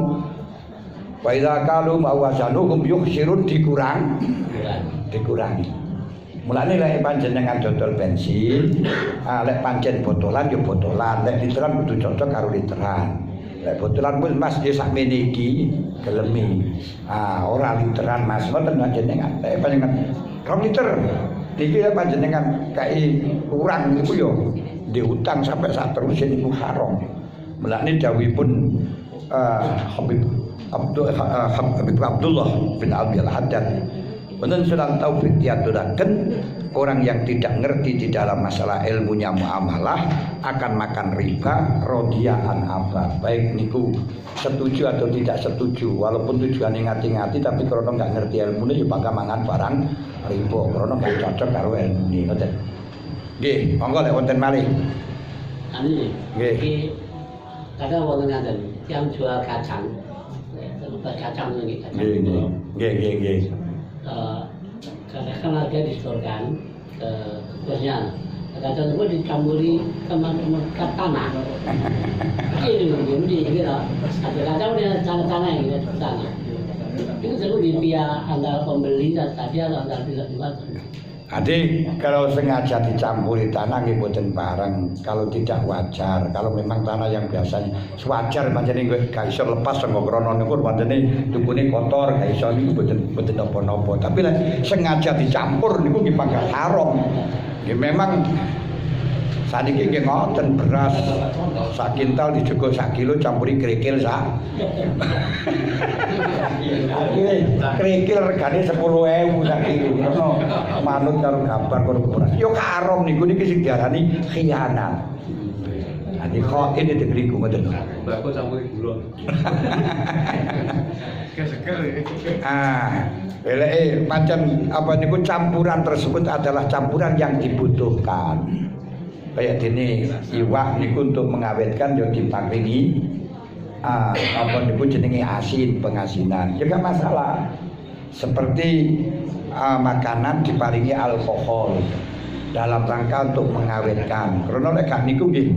Wa idza qalu mawazanuhum yukhsirun dikurangi. Mulane lek panjenengan dodol bensin, lek pancen botolan ya botolan, lek literan kudu cocok karo literan. Lek botolan pun Mas ya sakmene iki gelemi. Ora literan Mas, ngoten panjenengan. Lek panjenengan 2 liter iki lek panjenengan kai kurang niku ya diutang sampai sak terus niku haram. Mulane dawuhipun Habib Abdullah bin Abi Al-Haddad wonten Sunan Taufik diaturaken orang yang tidak ngerti di dalam masalah ilmunya muamalah akan makan riba rodiyaan apa. Baik niku setuju atau tidak setuju, walaupun tujuannya ngati-ngati tapi kalau nggak ngerti ilmunya ya bakal mangan barang riba karena nggak cocok karo ilmunya. Ngoten. Nggih, monggo lek wonten malih. Anu Nggih. iki kadang wonten ngaten, yang jual kacang. Tempat kacang ini kacang. Nggih. Kadang harga disetorkan ke bosnya. Kacang itu dicampuri ke tanah. Ini gitu. Ada kacang dia tanah gitu tanah. Itu selalu di pihak antara pembeli dan tadi antara pihak jual. Adik, kalau sengaja dicampuri tanah nggih mboten bareng. Kalau tidak wajar, kalau memang tanah yang biasanya wajar pancene gak iso lepas saka krana niku pancene dukune kotor gak iso niku mboten napa-napa. Tapi lek sengaja dicampur niku nggih pangkat haram. Nggih memang saniki nggih ngoten beras sak kintal dijogo sak kilo campuri krikil sak. Krikil regane 10.000 sak kilo. Manut karo gambar karo beras. Yo karom niku niki sing diarani khianat. Jadi kok ini negeriku ngoten. Mbak kok campur gula. Eleke macam apa niku campuran tersebut adalah campuran yang dibutuhkan. Kayak dene iwak niku untuk mengawetkan yo diparingi apa niku jenenge asin, pengasinan. Ya gak masalah. Seperti makanan diparingi alkohol dalam rangka untuk mengawetkan. Karena lek gak niku nggih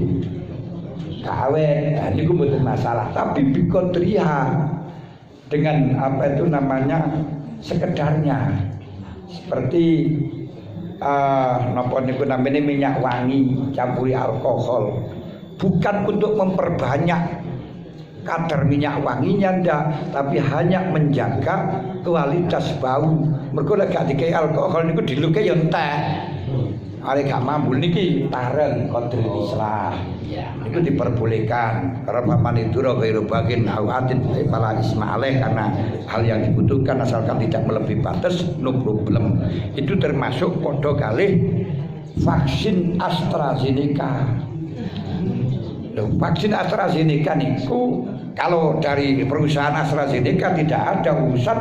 awet, niku mboten masalah. Tapi bikodriha dengan apa itu namanya sekedarnya. Seperti napa niku namanya minyak wangi campuri alkohol. Bukan untuk memperbanyak kadar minyak wanginya ndak, tapi hanya menjaga kualitas bau. Mergo lek gak dikai alkohol niku diluke yo entek. Arek gak mampu niki tareng qadril islah. Niku diperbolehkan karena paman itu ghairu bagin awatin pala ismaileh karena hal yang dibutuhkan asalkan tidak melebihi batas no problem. Itu termasuk padha kalih vaksin AstraZeneca. Vaksin AstraZeneca niku kalau dari perusahaan AstraZeneca tidak ada urusan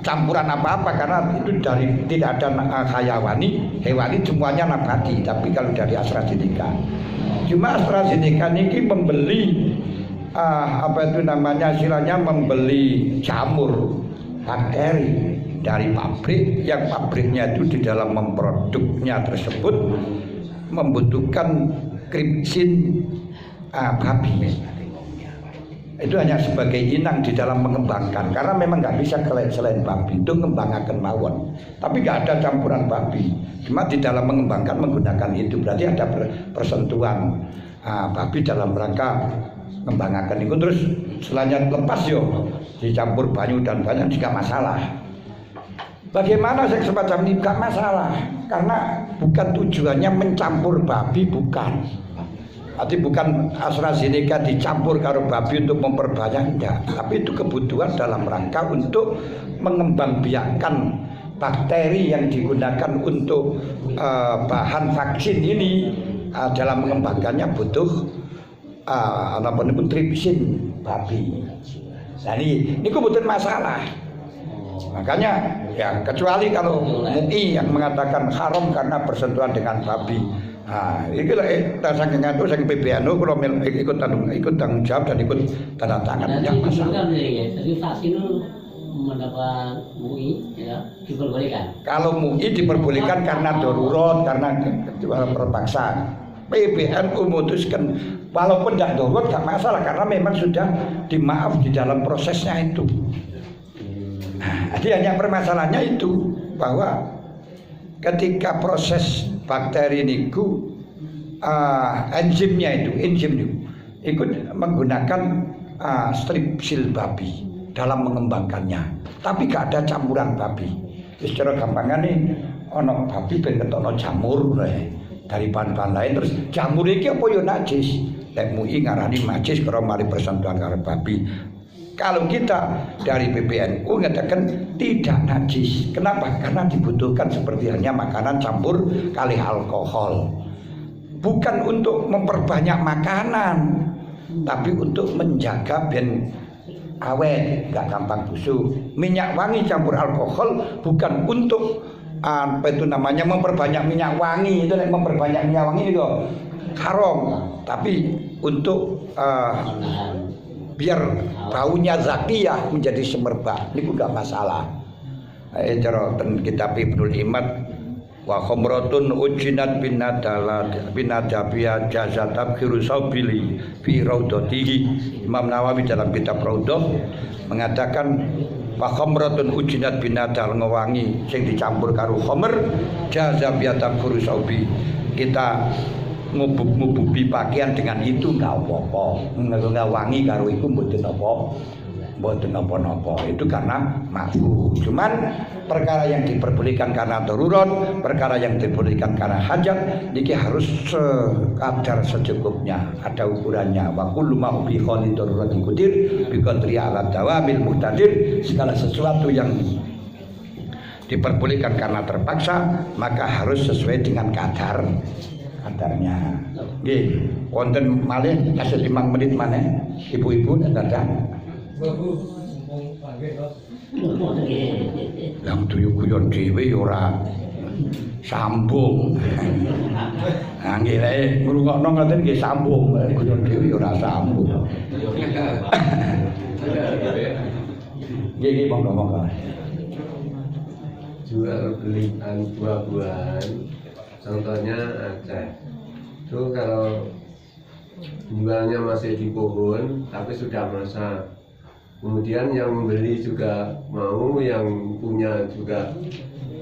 campuran apa-apa karena itu dari tidak ada hewani semuanya nabati. Tapi kalau dari AstraZeneca, cuma AstraZeneca niki membeli apa itu namanya istilahnya membeli jamur bakteri dari pabrik yang pabriknya itu di dalam memproduknya tersebut membutuhkan kripsin babi. Itu hanya sebagai inang di dalam mengembangkan karena memang nggak bisa selain babi itu mengembangkan mawon, tapi nggak ada campuran babi, cuma di dalam mengembangkan menggunakan itu berarti ada persentuhan babi dalam rangka mengembangkan itu. Terus selanjutnya lepas yo dicampur banyu dan banyak juga masalah. Bagaimana seks semacam ini nggak masalah karena bukan tujuannya mencampur babi, bukan. Arti bukan AstraZeneca dicampur karo babi untuk memperbanyak, enggak. Tapi itu kebutuhan dalam rangka untuk mengembangbiakkan bakteri yang digunakan untuk bahan vaksin ini. Dalam mengembangkannya butuh tripsin babi. Nah ini kebutuhan masalah. Makanya ya kecuali kalau MUI yang mengatakan haram karena bersentuhan dengan babi. Iki lek saking ngatu saking PBNU kula ikut tanggung jawab dan ikut tanda tangan yang masalah. Jadi vaksin itu mendapat MUI ya diperbolehkan. Kalau MUI diperbolehkan karena darurat, karena terpaksa. PBNU memutuskan walaupun tidak darurat gak masalah karena memang sudah dimaaf di dalam prosesnya itu. Jadi hanya permasalahannya itu bahwa ketika proses bakteri niku enzimnya itu ikut menggunakan strepsil babi dalam mengembangkannya, tapi gak ada campuran babi. Secara gampangan nih, ono babi ben ketokno jamur dari bahan-bahan lain, terus jamur iki apa yo najis. Lek MUI ngarani najis karena mari bersentuhan karo babi. Kalau kita dari PBNU mengatakan tidak najis. Kenapa? Karena dibutuhkan seperti halnya makanan campur kali alkohol. Bukan untuk memperbanyak makanan, tapi untuk menjaga ben awet, nggak gampang busuk. Minyak wangi campur alkohol bukan untuk apa itu namanya memperbanyak minyak wangi. Itu memperbanyak minyak wangi itu haram, tapi untuk biar baunya zakiyah menjadi semerbak, ini enggak masalah. Cara kitab Ibnul Imad wa khamratun ujinat binadabiya jazatab khirusabili fi raudatihi. Imam Nawawi dalam kitab Raudhah mengatakan wa khamratun ujinat binadal ngewangi sing dicampur karo khamr jazabiyatab khirusabi. Kita ngububi pakaian dengan itu enggak apa-apa. Enggak wangi karo iku mboten apa-apa. Itu karena makruh. Cuman perkara yang diperbolehkan karena darurat, perkara yang diperbolehkan karena hajat, niki harus sekadar secukupnya, ada ukurannya. Wa kullu ma bi khali daruratin qadir bi qadri ala dawamil muqtadir. Segala sesuatu yang diperbolehkan karena terpaksa maka harus sesuai dengan kadarnya. Nggih, wonten malih kasih 5 menit maneh ibu-ibu dadak. Yang guyon dhewe ora sambung. Nah nggih lek ngrungokno ngoten nggih sambung, guyon dhewe ora sambung. Nggih monggo. Jual beli buah-buahan, contohnya Aceh. Itu kalau jualnya masih di pohon tapi sudah masak, kemudian yang membeli juga mau, yang punya juga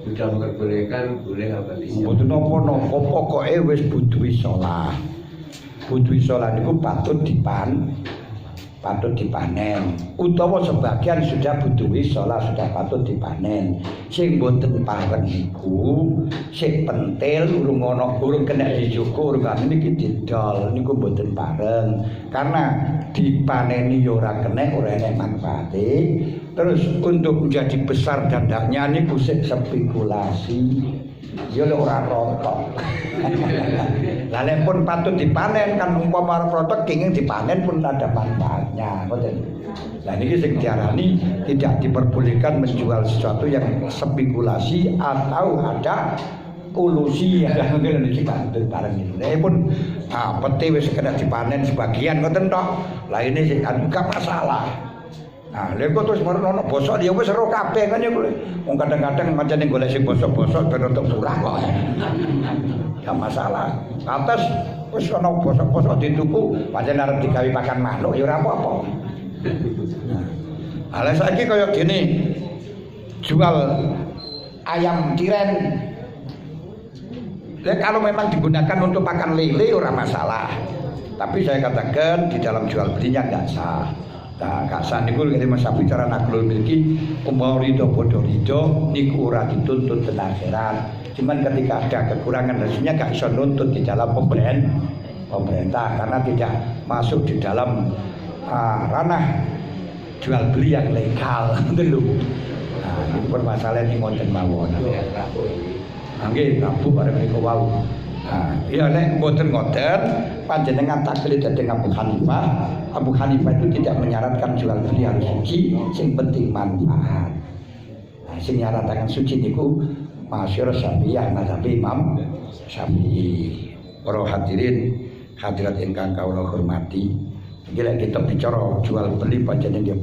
sudah memperbolehkan, boleh apa tidak? Mboten napa-napa, pokoke wis budwi sholah. Budwi sholah niku patut dipanen. Utawa sebagian sudah budwi sholah sudah patut dipanen. Sing mboten pareng niku sing pentil urung kena dicukur kan niki didol niku mboten pareng. Karena dipaneni ya ora kena, ora enek manfaate. Terus untuk menjadi besar dandaknya niku sik spekulasi. Ya lek ora rontok. Lah nek pun patut dipanen kan umpama rontok kenging dipanen pun ada manfaatnya, ngoten. Lah niki sing diarani tidak diperbolehkan menjual sesuatu yang spekulasi atau ada kolusi ya ngoten niki kanten bareng itu. Nek pun pete wis kena dipanen sebagian ngoten tok. Lah ini sing enggak masalah. Nah, lha kok terus merono bosok ya wis ero kabeh kan ya kuwi. Wong kadang-kadang macane golek sing bosok-bosok ben untuk murah kok. Ya masalah. Atas wis ana bosok-bosok dituku, pancen arep digawe pakan manuk ya ora apa-apa. Nah, lha saiki kaya gini jual ayam tiren. Lha kalau memang digunakan untuk pakan lele ora masalah. Tapi saya katakan di dalam jual belinya enggak sah. Nah, Kak Sandiku kali Mas Sapi cara naklul miliki umpama rido bodoh rido niku ora dituntut ten akhirat. Cuman ketika ada kekurangan hasilnya gak iso nuntut di dalam pemerintah karena tidak masuk di dalam ranah jual beli yang legal dulu. Nah, ini permasalahan yang wonten mawon. Nggih, Rabu bareng niku wau. Nah, ya nek mboten ngoten panjenengan taklid dhateng Abu Hanifah. Abu Hanifah itu tidak menyarankan jual beli harus suci, sing penting manfaat. Nah, sing nyarataken suci niku masyhur Syafi'iyah mazhab Imam Syafi'i. Para hadirin hadirat ingkang kawula hormati. Iki lek kita bicara jual beli panjenengan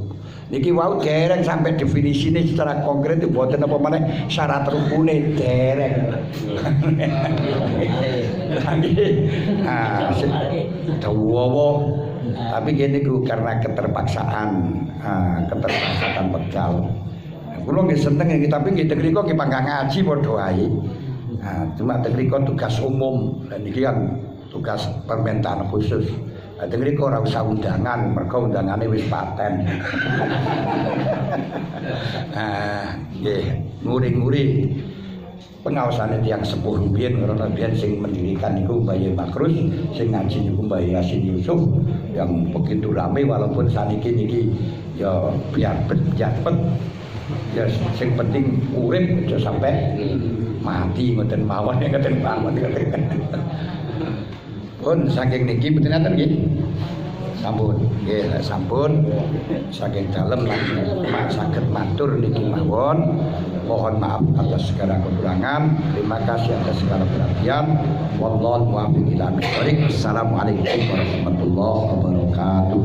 niki wau dereng sampai definisine secara konkret mboten apa meneh syarat rukune dereng. Dawa tapi gini ku karena keterpaksaan bekal. Kulo nggih seneng iki tapi nggih tegriko nggih panggang ngaji padha ae. Cuma tegriko tugas umum dan iki kan tugas permintaan khusus. Tegriko ora usah undangan, mergo undangane wis paten. Nggih, nguri-nguri. pengawasan yang sepuh rupian karena biar sing mendirikan itu Mbah Yai Makrus, sing ngaji itu Mbah Yasin Yusuf yang begitu ramai walaupun saniki niki ya biar berjabat ya sing penting urip aja sampai mati ngoten mawon ngoten mawon pun saking niki mboten ngaten nggih sampun nggih sampun saking dalem lan saged matur niki mawon. Mohon maaf atas segala kekurangan. Terima kasih atas segala perhatian. Wallahu muwaffiq ila aqwamit thoriq. Assalamualaikum warahmatullahi wabarakatuh.